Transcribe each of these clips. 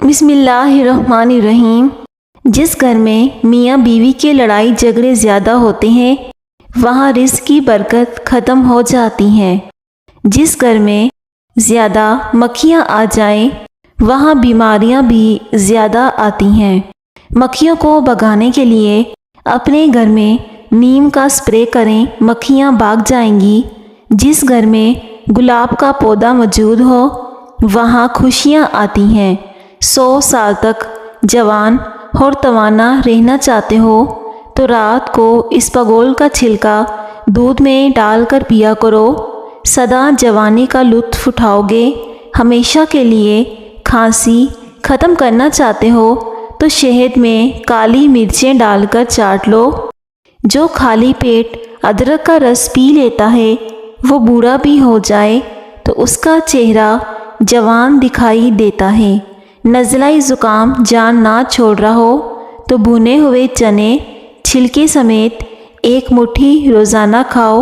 بسم اللہ الرحمن الرحیم۔ جس گھر میں میاں بیوی کے لڑائی جھگڑے زیادہ ہوتے ہیں وہاں رزق کی برکت ختم ہو جاتی ہے۔ جس گھر میں زیادہ مکھیاں آ جائیں وہاں بیماریاں بھی زیادہ آتی ہیں۔ مکھیوں کو بھگانے کے لیے اپنے گھر میں نیم کا سپرے کریں، مکھیاں بھاگ جائیں گی۔ جس گھر میں گلاب کا پودا موجود ہو وہاں خوشیاں آتی ہیں۔ 100 سال تک جوان اور توانا رہنا چاہتے ہو تو رات کو اسپغول کا چھلکا دودھ میں ڈال کر پیا کرو، سدا جوانی کا لطف اٹھاؤ گے۔ ہمیشہ کے لیے کھانسی ختم کرنا چاہتے ہو تو شہد میں کالی مرچیں ڈال کر چاٹ لو۔ جو خالی پیٹ ادرک کا رس پی لیتا ہے وہ بوڑھا بھی ہو جائے تو اس کا چہرہ جوان دکھائی دیتا ہے۔ نزلہ زکام جان نہ چھوڑ رہا ہو تو بھنے ہوئے چنے چھلکے سمیت 1 مٹھی روزانہ کھاؤ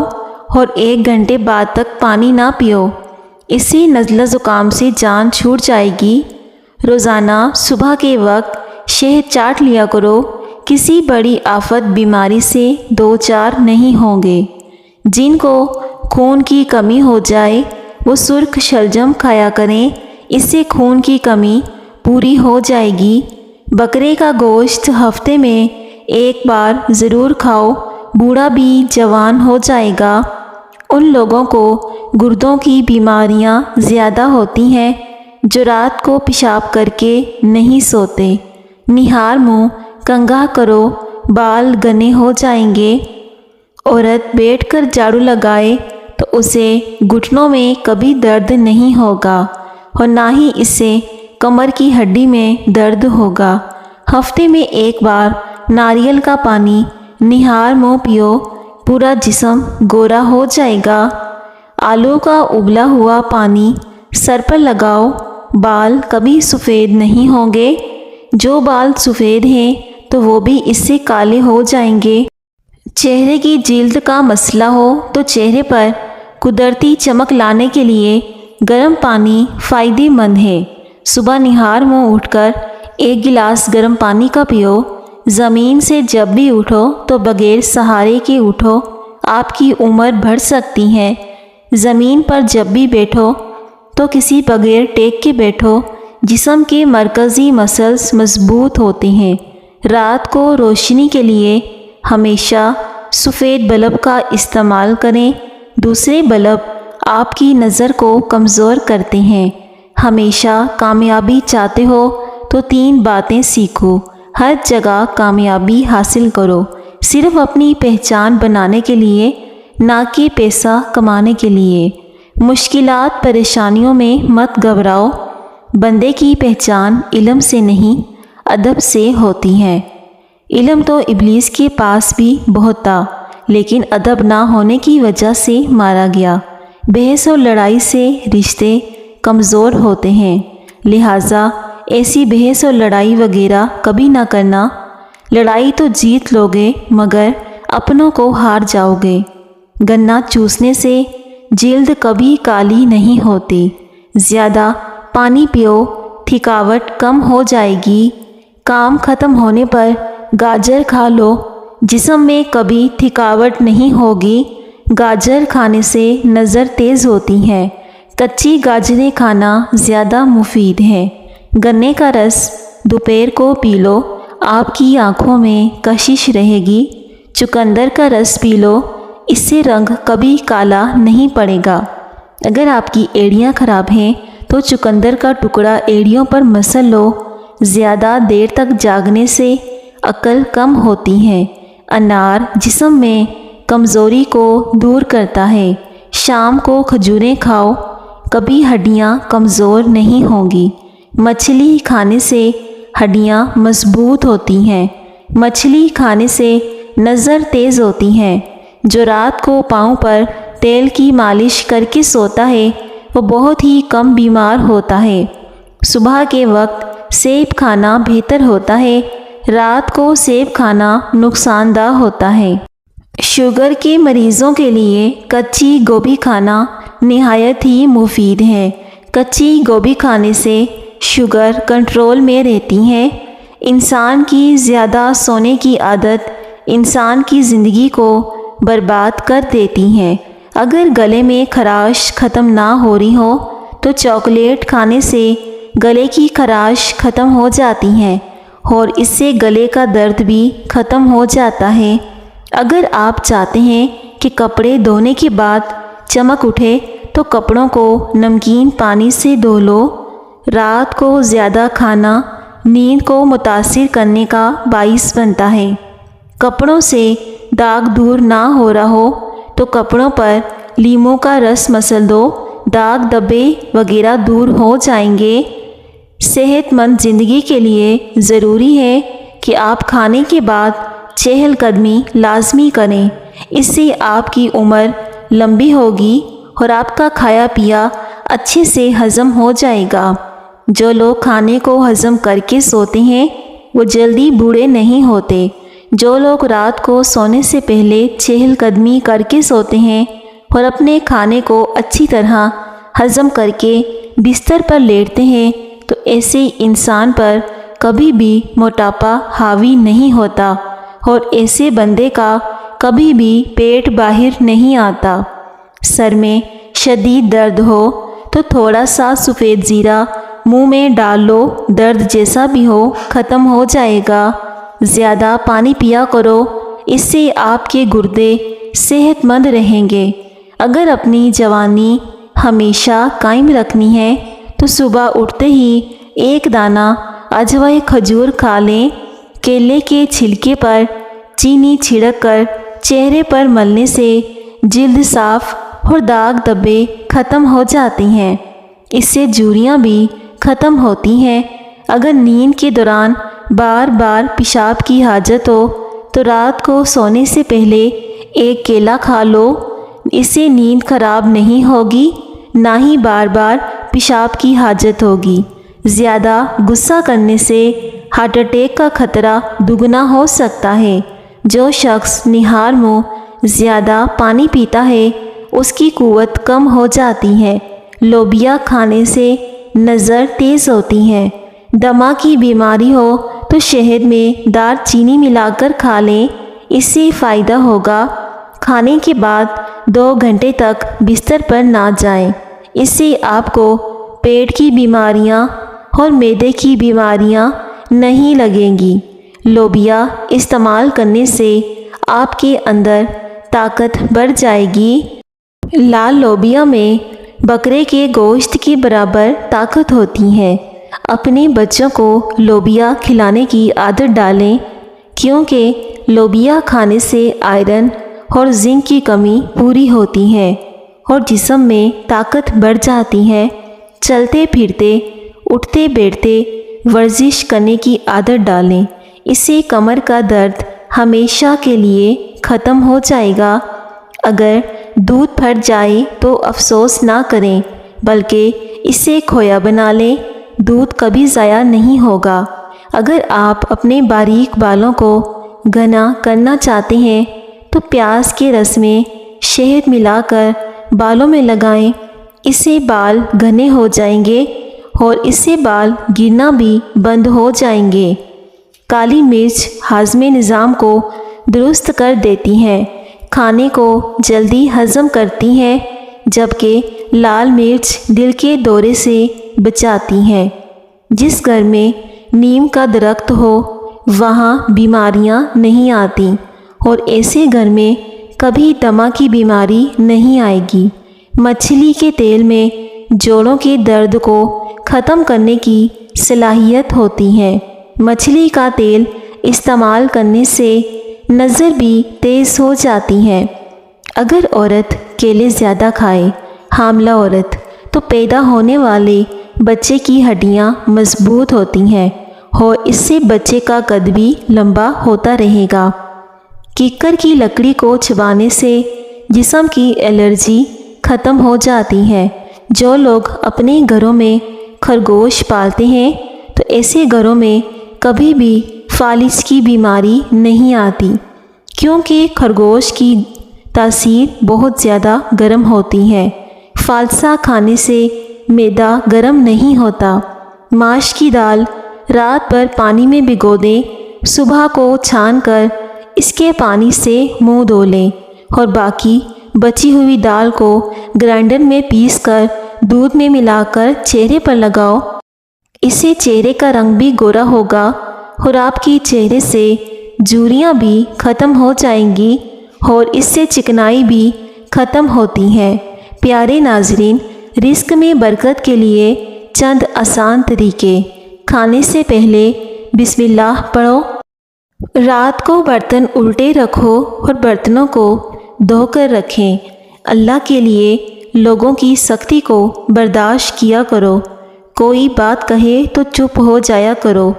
اور 1 گھنٹے بعد تک پانی نہ پیو، اس سے نزلہ زکام سے جان چھوٹ جائے گی۔ روزانہ صبح کے وقت شہد چاٹ لیا کرو، کسی بڑی آفت بیماری سے 2-4 نہیں ہوں گے۔ جن کو خون کی کمی ہو جائے وہ سرخ شلجم کھایا کریں، اس سے خون کی کمی پوری ہو جائے گی۔ بکرے کا گوشت ہفتے میں 1 بار ضرور کھاؤ، بوڑھا بھی جوان ہو جائے گا۔ ان لوگوں کو گردوں کی بیماریاں زیادہ ہوتی ہیں جو رات کو پیشاب کر کے نہیں سوتے۔ نہار منہ کنگھا کرو، بال گھنے ہو جائیں گے۔ عورت بیٹھ کر جھاڑو لگائے تو اسے گھٹنوں میں کبھی درد نہیں ہوگا اور نہ ہی اس سے کمر کی ہڈی میں درد ہوگا۔ ہفتے میں 1 بار ناریل کا پانی نہار منہ پیو، پورا جسم گورا ہو جائے گا۔ آلو کا ابلا ہوا پانی سر پر لگاؤ، بال کبھی سفید نہیں ہوں گے۔ جو بال سفید ہیں تو وہ بھی اس سے کالے ہو جائیں گے۔ چہرے کی جلد کا مسئلہ ہو تو چہرے پر قدرتی چمک لانے کے لیے گرم پانی فائدہ مند ہے۔ صبح نہار منہ اٹھ کر 1 گلاس گرم پانی کا پیو۔ زمین سے جب بھی اٹھو تو بغیر سہارے کے اٹھو، آپ کی عمر بڑھ سکتی ہے۔ زمین پر جب بھی بیٹھو تو کسی بغیر ٹیک کے بیٹھو، جسم کے مرکزی مسلز مضبوط ہوتے ہیں۔ رات کو روشنی کے لیے ہمیشہ سفید بلب کا استعمال کریں، دوسرے بلب آپ کی نظر کو کمزور کرتے ہیں۔ ہمیشہ کامیابی چاہتے ہو تو 3 باتیں سیکھو، ہر جگہ کامیابی حاصل کرو، صرف اپنی پہچان بنانے کے لیے نہ کہ پیسہ کمانے کے لیے۔ مشکلات پریشانیوں میں مت گھبراؤ، بندے کی پہچان علم سے نہیں ادب سے ہوتی ہے۔ علم تو ابلیس کے پاس بھی بہت تھا لیکن ادب نہ ہونے کی وجہ سے مارا گیا۔ بحث اور لڑائی سے رشتے کمزور ہوتے ہیں، لہٰذا ایسی بحث اور لڑائی وغیرہ کبھی نہ کرنا۔ لڑائی تو جیت لوگے مگر اپنوں کو ہار جاؤ گے۔ گنا چوسنے سے جلد کبھی کالی نہیں ہوتی۔ زیادہ پانی پیو، تھکاوٹ کم ہو جائے گی۔ کام ختم ہونے پر گاجر کھا لو، جسم میں کبھی تھکاوٹ نہیں ہوگی۔ گاجر کھانے سے نظر تیز ہوتی ہے۔ کچی گاجریں کھانا زیادہ مفید ہے۔ گنے کا رس دوپہر کو پی لو، آپ کی آنکھوں میں کشش رہے گی۔ چقندر کا رس پی لو، اس سے رنگ کبھی کالا نہیں پڑے گا۔ اگر آپ کی ایڑیاں خراب ہیں تو چقندر کا ٹکڑا ایڑیوں پر مسل لو۔ زیادہ دیر تک جاگنے سے عقل کم ہوتی ہے۔ انار جسم میں کمزوری کو دور کرتا ہے۔ شام کو کھجوریں کھاؤ، کبھی ہڈیاں کمزور نہیں ہوں گی۔ مچھلی کھانے سے ہڈیاں مضبوط ہوتی ہیں۔ مچھلی کھانے سے نظر تیز ہوتی ہے۔ جو رات کو پاؤں پر تیل کی مالش کر کے سوتا ہے وہ بہت ہی کم بیمار ہوتا ہے۔ صبح کے وقت سیب کھانا بہتر ہوتا ہے، رات کو سیب کھانا نقصان دہ ہوتا ہے۔ شوگر کے مریضوں کے لیے کچی گوبھی کھانا نہایت ہی مفید ہے۔ کچی گوبھی کھانے سے شوگر کنٹرول میں رہتی ہے۔ انسان کی زیادہ سونے کی عادت انسان کی زندگی کو برباد کر دیتی ہے۔ اگر گلے میں خراش ختم نہ ہو رہی ہو تو چاکلیٹ کھانے سے گلے کی خراش ختم ہو جاتی ہے اور اس سے گلے کا درد بھی ختم ہو جاتا ہے۔ اگر آپ چاہتے ہیں کہ کپڑے دھونے کے بعد چمک اٹھے تو کپڑوں کو نمکین پانی سے دھو لو۔ رات کو زیادہ کھانا نیند کو متاثر کرنے کا باعث بنتا ہے۔ کپڑوں سے داغ دور نہ ہو رہا ہو تو کپڑوں پر لیموں کا رس مسل دو، داغ دھبے وغیرہ دور ہو جائیں گے۔ صحت مند زندگی کے لیے ضروری ہے کہ آپ کھانے کے بعد چہل قدمی لازمی کریں۔ اس سے آپ کی عمر لمبی ہوگی اور آپ کا کھایا پیا اچھے سے ہضم ہو جائے گا۔ جو لوگ کھانے کو ہضم کر کے سوتے ہیں وہ جلدی بوڑھے نہیں ہوتے۔ جو لوگ رات کو سونے سے پہلے چہل قدمی کر کے سوتے ہیں اور اپنے کھانے کو اچھی طرح ہضم کر کے بستر پر لیٹتے ہیں تو ایسے انسان پر کبھی بھی موٹاپا حاوی نہیں ہوتا اور ایسے بندے کا کبھی بھی پیٹ باہر نہیں آتا۔ سر میں شدید درد ہو تو تھوڑا سا سفید زیرہ منہ میں ڈال لو، درد جیسا بھی ہو ختم ہو جائے گا۔ زیادہ پانی پیا کرو، اس سے آپ کے گردے صحت مند رہیں گے۔ اگر اپنی جوانی ہمیشہ قائم رکھنی ہے تو صبح اٹھتے ہی ایک دانہ اجوائے کھجور کھا لیں۔ کیلے کے چھلکے پر چینی چھڑک کر چہرے پر ملنے سے جلد صاف اور داغ دھبے ختم ہو جاتی ہیں۔ اس سے جھریاں بھی ختم ہوتی ہیں۔ اگر نیند کے دوران بار بار پیشاب کی حاجت ہو تو رات کو سونے سے پہلے ایک کیلا کھا لو۔ اس سے نیند خراب نہیں ہوگی، نہ ہی بار بار پیشاب کی حاجت ہوگی۔ زیادہ غصہ کرنے سے ہارٹ اٹیک کا خطرہ دگنا ہو سکتا ہے۔ جو شخص نہار منہ زیادہ پانی پیتا ہے اس کی قوت کم ہو جاتی ہے۔ لوبیا کھانے سے نظر تیز ہوتی ہے۔ دمہ کی بیماری ہو تو شہد میں دار چینی ملا کر کھا لیں، اس سے فائدہ ہوگا۔ کھانے کے بعد 2 گھنٹے تک بستر پر نہ جائیں، اس سے آپ کو پیٹ کی بیماریاں اور معدے کی بیماریاں نہیں لگیں گی۔ لوبیا استعمال کرنے سے آپ کے اندر طاقت بڑھ جائے گی۔ لال لوبیا میں بکرے کے گوشت کے برابر طاقت ہوتی ہے۔ اپنے بچوں کو لوبیا کھلانے کی عادت ڈالیں، کیونکہ لوبیا کھانے سے آئرن اور زنک کی کمی پوری ہوتی ہے اور جسم میں طاقت بڑھ جاتی ہے۔ چلتے پھرتے، اٹھتے بیٹھتے ورزش کرنے کی عادت ڈالیں، اس سے کمر کا درد ہمیشہ کے لیے ختم ہو جائے گا۔ اگر دودھ پھٹ جائے تو افسوس نہ کریں، بلکہ اس سے کھویا بنا لیں، دودھ کبھی ضائع نہیں ہوگا۔ اگر آپ اپنے باریک بالوں کو گھنا کرنا چاہتے ہیں تو پیاز کے رس میں شہد ملا کر بالوں میں لگائیں، اس سے بال گھنے ہو جائیں گے اور اس سے بال گرنا بھی بند ہو جائیں گے۔ کالی مرچ ہاضمے نظام کو درست کر دیتی ہے، کھانے کو جلدی ہضم کرتی ہے، جبکہ لال مرچ دل کے دورے سے بچاتی ہے۔ جس گھر میں نیم کا درخت ہو وہاں بیماریاں نہیں آتی اور ایسے گھر میں کبھی دمہ کی بیماری نہیں آئے گی۔ مچھلی کے تیل میں جوڑوں کے درد کو ختم کرنے کی صلاحیت ہوتی ہے۔ مچھلی کا تیل استعمال کرنے سے نظر بھی تیز ہو جاتی ہے۔ اگر عورت کیلے زیادہ کھائے، حاملہ عورت، تو پیدا ہونے والے بچے کی ہڈیاں مضبوط ہوتی ہیں اور اس سے بچے کا قد بھی لمبا ہوتا رہے گا۔ کیکر کی لکڑی کو چبانے سے جسم کی الرجی ختم ہو جاتی ہے۔ جو لوگ اپنے گھروں میں خرگوش پالتے ہیں تو ایسے گھروں میں کبھی بھی فالج کی بیماری نہیں آتی، کیونکہ خرگوش کی تاثیر بہت زیادہ گرم ہوتی ہے۔ فالسا کھانے سے معدہ گرم نہیں ہوتا۔ ماش کی دال رات بھر پانی میں بھگو دیں، صبح کو چھان کر اس کے پانی سے منہ دھو لیں اور باقی بچی ہوئی دال کو گرائنڈر میں پیس کر دودھ میں ملا کر چہرے پر لگاؤ۔ اس سے چہرے کا رنگ بھی گورا ہوگا اور آپ کی چہرے سے جھریاں بھی ختم ہو جائیں گی اور اس سے چکنائی بھی ختم ہوتی ہے۔ پیارے ناظرین، رزق میں برکت کے لیے چند آسان طریقے۔ کھانے سے پہلے بسم اللہ پڑھو۔ رات کو برتن الٹے رکھو اور برتنوں کو دھو کر رکھیں۔ اللہ کے لیے لوگوں کی سختی کو برداشت کیا کرو۔ کوئی بات کہے تو چپ ہو جایا کرو،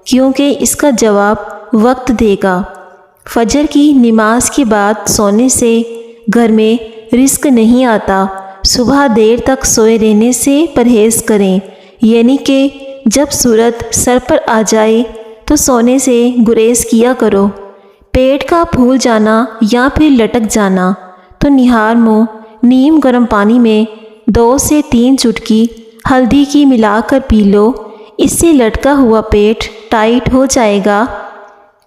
کیونکہ اس کا جواب وقت دے گا۔ فجر کی نماز کے بعد سونے سے گھر میں رزق نہیں آتا۔ صبح دیر تک سوئے رہنے سے پرہیز کریں، یعنی کہ جب سورج سر پر آ جائے تو سونے سے گریز کیا کرو۔ پیٹ کا پھول جانا یا پھر لٹک جانا تو نہار منہ نیم گرم پانی میں 2 سے 3 چٹکی ہلدی کی ملا کر پی لو۔ اس سے لٹکا ہوا پیٹ ٹائٹ ہو جائے گا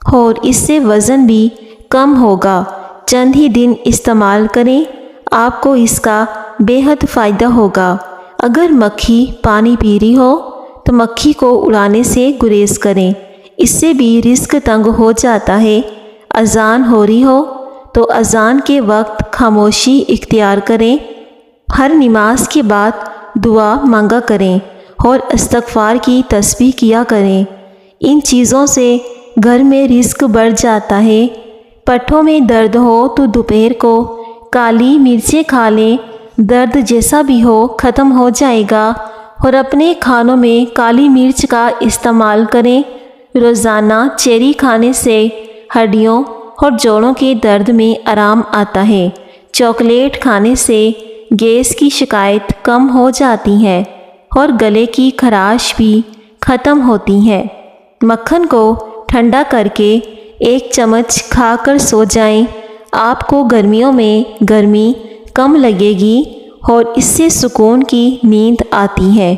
اور اس سے وزن بھی کم ہوگا۔ چند ہی دن استعمال کریں، آپ کو اس کا بے حد فائدہ ہوگا۔ اگر مکھی پانی پی رہی ہو تو مکھی کو اڑانے سے گریز کریں، اس سے بھی رزق تنگ ہو جاتا ہے۔ اذان ہو رہی ہو تو اذان کے وقت خاموشی اختیار کریں۔ ہر نماز کے بعد دعا مانگا کریں اور استغفار کی تسبیح کیا کریں۔ ان چیزوں سے گھر میں رزق بڑھ جاتا ہے۔ پٹھوں میں درد ہو تو دوپہر کو کالی مرچیں کھا لیں، درد جیسا بھی ہو ختم ہو جائے گا۔ اور اپنے کھانوں میں کالی مرچ کا استعمال کریں۔ روزانہ چیری کھانے سے ہڈیوں اور جوڑوں کے درد میں آرام آتا ہے۔ چاکلیٹ کھانے سے گیس کی شکایت کم ہو جاتی ہے اور گلے کی خراش بھی ختم ہوتی ہے۔ مکھن کو ٹھنڈا کر کے 1 چمچ کھا کر سو جائیں، آپ کو گرمیوں میں گرمی کم لگے گی اور اس سے سکون کی نیند آتی ہے۔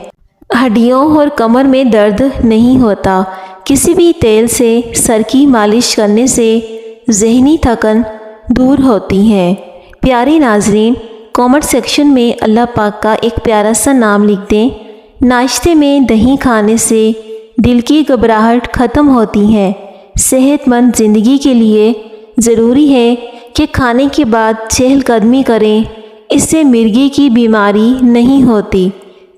ہڈیوں اور کمر میں درد نہیں ہوتا۔ کسی بھی تیل سے سر کی مالش کرنے سے ذہنی تھکن دور ہوتی ہے۔ پیارے ناظرین، کامنٹ سیکشن میں اللہ پاک کا ایک پیارا سا نام لکھ دیں۔ ناشتے میں دہی کھانے سے دل کی گھبراہٹ ختم ہوتی ہے۔ صحت مند زندگی کے لیے ضروری ہے کہ کھانے کے بعد چہل قدمی کریں، اس سے مرگی کی بیماری نہیں ہوتی۔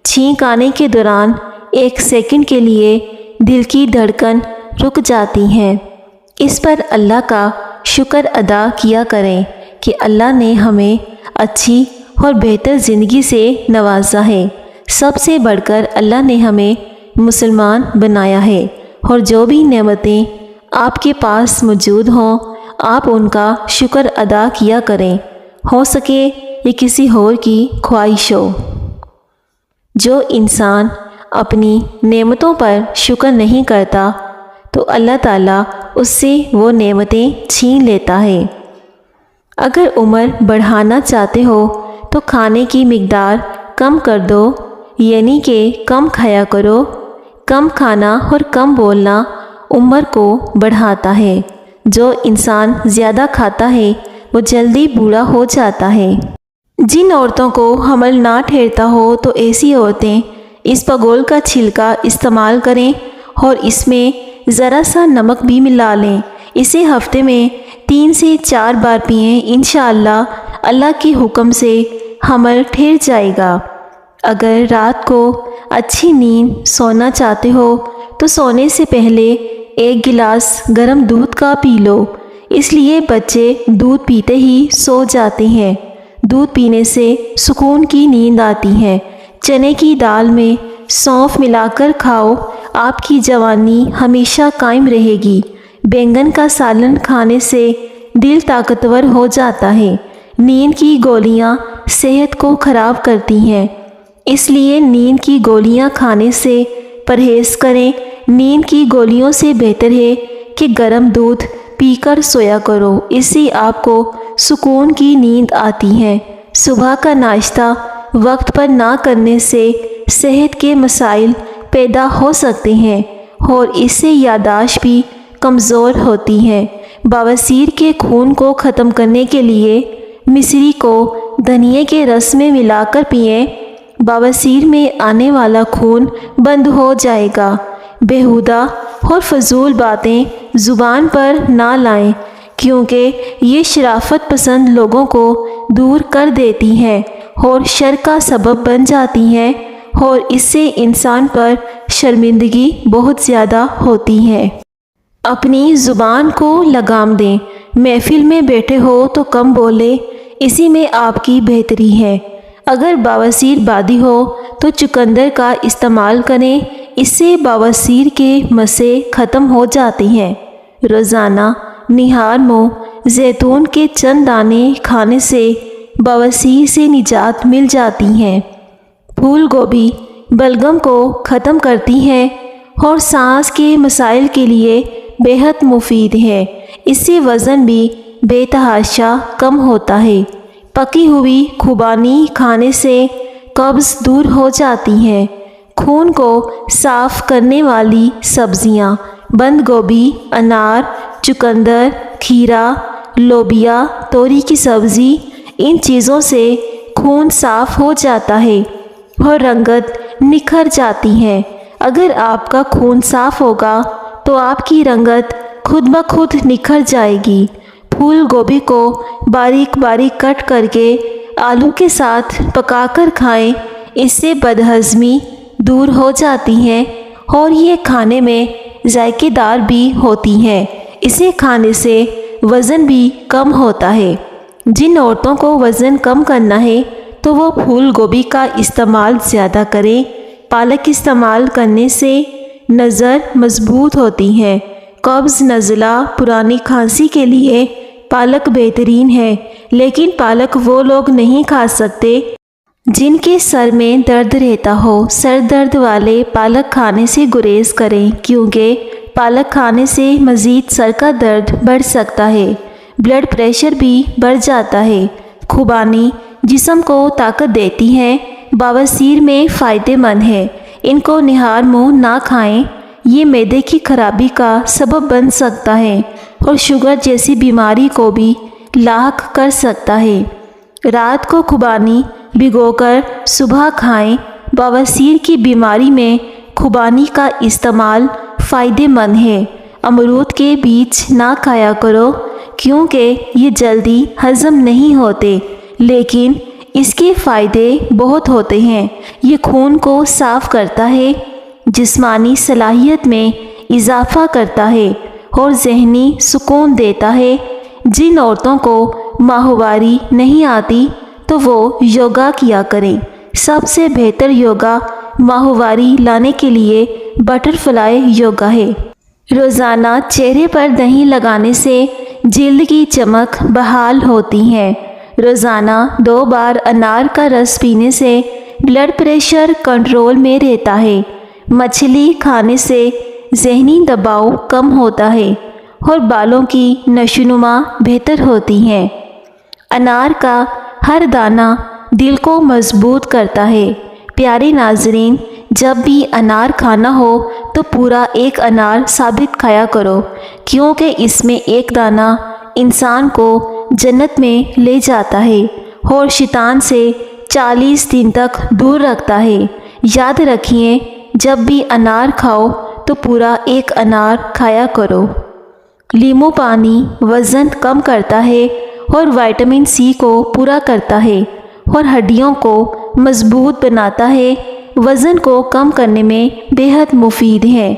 چھینک آنے کے دوران 1 سیکنڈ کے لیے دل کی دھڑکن رک جاتی ہے۔ اس پر اللہ کا شکر ادا کیا کریں کہ اللہ نے ہمیں اچھی اور بہتر زندگی سے نوازا ہے۔ سب سے بڑھ کر اللہ نے ہمیں مسلمان بنایا ہے، اور جو بھی نعمتیں آپ کے پاس موجود ہوں آپ ان کا شکر ادا کیا کریں، ہو سکے یہ کسی اور کی خواہش ہو۔ جو انسان اپنی نعمتوں پر شکر نہیں کرتا تو اللہ تعالیٰ اس سے وہ نعمتیں چھین لیتا ہے۔ اگر عمر بڑھانا چاہتے ہو تو کھانے کی مقدار کم کر دو، یعنی کہ کم کھایا کرو۔ کم کھانا اور کم بولنا عمر کو بڑھاتا ہے۔ جو انسان زیادہ کھاتا ہے وہ جلدی بوڑھا ہو جاتا ہے۔ جن عورتوں کو حمل نہ ٹھہرتا ہو تو ایسی عورتیں اس بگول کا چھلکا استعمال کریں اور اس میں ذرا سا نمک بھی ملا لیں۔ اسے ہفتے میں 3 سے 4 بار پئیں، انشاءاللہ اللہ کے حکم سے حمل ٹھہر جائے گا۔ اگر رات کو اچھی نیند سونا چاہتے ہو تو سونے سے پہلے 1 گلاس گرم دودھ کا پی لو، اس لیے بچے دودھ پیتے ہی سو جاتے ہیں۔ دودھ پینے سے سکون کی نیند آتی ہے۔ چنے کی دال میں سونف ملا کر کھاؤ، آپ کی جوانی ہمیشہ قائم رہے گی۔ بینگن کا سالن کھانے سے دل طاقتور ہو جاتا ہے۔ نیند کی گولیاں صحت کو خراب کرتی ہیں، اس لیے نیند کی گولیاں کھانے سے پرہیز کریں۔ نیند کی گولیوں سے بہتر ہے کہ گرم دودھ پی کر سویا کرو، اس سے آپ کو سکون کی نیند آتی ہے۔ صبح کا ناشتہ وقت پر نہ کرنے سے صحت کے مسائل پیدا ہو سکتے ہیں اور اس سے یادداشت بھی کمزور ہوتی ہے۔ بواسیر کے خون کو ختم کرنے کے لیے مصری کو دھنیے کے رس میں ملا کر پئیں۔ بواسیر میں آنے والا خون بند ہو جائے گا۔ بیہودہ اور فضول باتیں زبان پر نہ لائیں، کیونکہ یہ شرافت پسند لوگوں کو دور کر دیتی ہیں اور شر کا سبب بن جاتی ہیں، اور اس سے انسان پر شرمندگی بہت زیادہ ہوتی ہے۔ اپنی زبان کو لگام دیں۔ محفل میں بیٹھے ہو تو کم بولے، اسی میں آپ کی بہتری ہے۔ اگر بواسیر بادی ہو تو چقندر کا استعمال کریں، اس سے بواسیر کے مسے ختم ہو جاتے ہیں۔ روزانہ نہار منہ زیتون کے چند دانے کھانے سے بواسیر سے نجات مل جاتی ہے۔ پھول گوبھی بلغم کو ختم کرتی ہے اور سانس کے مسائل کے لیے بہت مفید ہے۔ اس سے وزن بھی بے تحاشا کم ہوتا ہے۔ پکی ہوئی خوبانی کھانے سے قبض دور ہو جاتی ہے۔ خون کو صاف کرنے والی سبزیاں بند گوبھی، انار، چقندر، کھیرا، لوبیا، توری کی سبزی، ان چیزوں سے خون صاف ہو جاتا ہے اور رنگت نکھر جاتی ہے۔ اگر آپ کا خون صاف ہوگا تو آپ کی رنگت خود بخود نکھر جائے گی۔ پھول گوبھی کو باریک باریک کٹ کر کے آلو کے ساتھ پکا کر کھائیں، اس سے بدہضمی دور ہو جاتی ہے اور یہ کھانے میں ذائقے دار بھی ہوتی ہے۔ اسے کھانے سے وزن بھی کم ہوتا ہے۔ جن عورتوں کو وزن کم کرنا ہے تو وہ پھول گوبھی کا استعمال زیادہ کریں۔ پالک استعمال کرنے سے نظر مضبوط ہوتی ہے۔ قبض، نزلہ، پرانی کھانسی کے لیے پالک بہترین ہے، لیکن پالک وہ لوگ نہیں کھا سکتے جن کے سر میں درد رہتا ہو۔ سر درد والے پالک کھانے سے گریز کریں، کیونکہ پالک کھانے سے مزید سر کا درد بڑھ سکتا ہے۔ بلڈ پریشر بھی بڑھ جاتا ہے۔ خوبانی جسم کو طاقت دیتی ہے، بواسیر میں فائدہ مند ہے۔ ان کو نہار منہ نہ کھائیں، یہ معدے کی خرابی کا سبب بن سکتا ہے اور شوگر جیسی بیماری کو بھی لاحق کر سکتا ہے۔ رات کو خوبانی بھگو کر صبح کھائیں۔ بواسیر کی بیماری میں خوبانی کا استعمال فائدہ مند ہے۔ امرود کے بیج نہ کھایا کرو، کیونکہ یہ جلدی ہضم نہیں ہوتے، لیکن اس کے فائدے بہت ہوتے ہیں۔ یہ خون کو صاف کرتا ہے، جسمانی صلاحیت میں اضافہ کرتا ہے اور ذہنی سکون دیتا ہے۔ جن عورتوں کو ماہواری نہیں آتی تو وہ یوگا کیا کریں۔ سب سے بہتر یوگا ماہواری لانے کے لیے بٹر فلائی یوگا ہے۔ روزانہ چہرے پر دہی لگانے سے جلد کی چمک بحال ہوتی ہے۔ روزانہ 2 بار انار کا رس پینے سے بلڈ پریشر کنٹرول میں رہتا ہے۔ مچھلی کھانے سے ذہنی دباؤ کم ہوتا ہے اور بالوں کی نشوونما بہتر ہوتی ہے۔ انار کا ہر دانہ دل کو مضبوط کرتا ہے۔ پیارے ناظرین، جب بھی انار کھانا ہو تو پورا 1 انار ثابت کھایا کرو، کیونکہ اس میں 1 دانہ انسان کو جنت میں لے جاتا ہے اور شیطان سے 40 دن تک دور رکھتا ہے۔ یاد رکھیے، جب بھی انار کھاؤ تو پورا 1 انار کھایا کرو۔ لیمو پانی وزن کم کرتا ہے اور وٹامن سی کو پورا کرتا ہے اور ہڈیوں کو مضبوط بناتا ہے۔ وزن کو کم کرنے میں بہت مفید ہے۔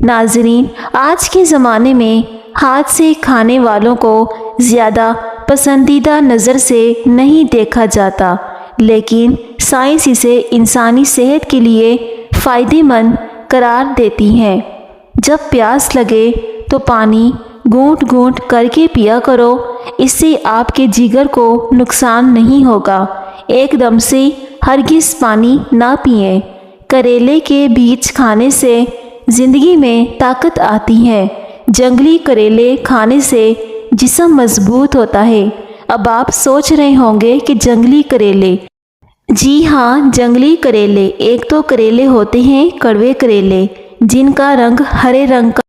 ناظرین، آج کے زمانے میں ہاتھ سے کھانے والوں کو زیادہ پسندیدہ نظر سے نہیں دیکھا جاتا، لیکن سائنس اسے انسانی صحت کے لیے فائدہ مند قرار دیتی ہے۔ جب پیاس لگے تو پانی گھونٹ گھونٹ کر کے پیا کرو، اس سے آپ کے جگر کو نقصان نہیں ہوگا۔ ایک دم سے ہرگز پانی نہ پئیں۔ کریلے کے بیج کھانے سے زندگی میں طاقت آتی ہے۔ جنگلی کریلے کھانے سے جسم مضبوط ہوتا ہے۔ اب آپ سوچ رہے ہوں گے کہ جنگلی کریلے جی ہاں، جنگلی کریلے۔ ایک تو کریلے ہوتے ہیں کڑوے کریلے، جن کا رنگ ہرے رنگ کا